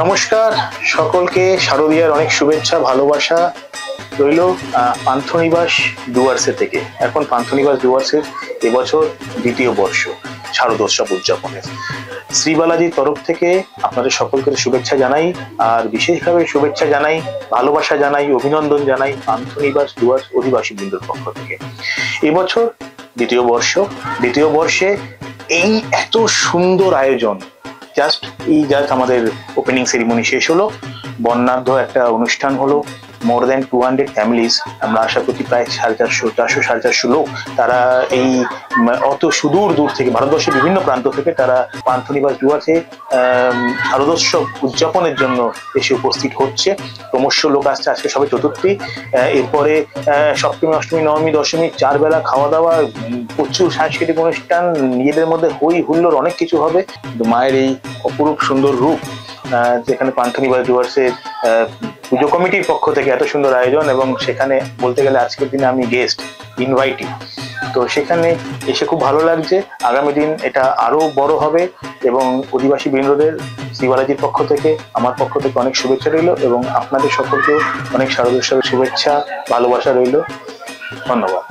নমস্কার সকলকে, শারদীয়ার অনেক শুভেচ্ছা ভালোবাসা রইল পান্থনিবাস ডুয়ার্সে থেকে। এখন পান্থনিবাস ডুয়ার্সের এবছর দ্বিতীয় বর্ষ শারদোৎসব উদযাপনের। শ্রী বালাজির তরফ থেকে আপনাদের সকলকে শুভেচ্ছা জানাই, আর বিশেষভাবে শুভেচ্ছা জানাই, ভালোবাসা জানাই, অভিনন্দন জানাই পান্থনিবাস ডুয়ার্স অধিবাসী বৃন্দর পক্ষ থেকে। এবছর দ্বিতীয় বর্ষে এই এত সুন্দর আয়োজন, জাস্ট আমাদের ওপেনিং সেরিমনি শেষ হলো, বর্ণাঢ্য একটা অনুষ্ঠান হলো। মোর দেন 200 ফ্যামিলিজ, আমরা আশা করছি প্রায় 450 লোক, তারা এই অত সুদূর দূর থেকে ভারতবর্ষের বিভিন্ন প্রান্ত থেকে তারা পান্থনিবাস ডুয়ার্সে শারদোৎসব উদযাপনের জন্য এসে উপস্থিত হচ্ছে। ক্রমশ লোক আসছে, আজকে সবে চতুর্থী, এরপরে সপ্তমী, অষ্টমী, নবমী, দশমী 4 বেলা খাওয়া দাওয়া, প্রচুর সাংস্কৃতিক অনুষ্ঠান, নিজেদের মধ্যে হই হুল্লোড় অনেক কিছু হবে। মায়ের এই অপরূপ সুন্দর রূপ, যেখানে পান্থনিবাস ডুয়ার্সের পুজো কমিটির পক্ষ থেকে এত সুন্দর আয়োজন, এবং সেখানে বলতে গেলে আজকের দিনে আমি গেস্ট ইনভাইটি, তো সেখানে এসে খুব ভালো লাগছে। আগামী দিন এটা আরো বড় হবে, এবং অধিবাসী বৃন্দদের শ্রী বালাজির পক্ষ থেকে, আমার পক্ষ থেকে অনেক শুভেচ্ছা রইল, এবং আপনাদের সকলকেও অনেক শারদোৎসবের শুভেচ্ছা ভালোবাসা রইল। ধন্যবাদ।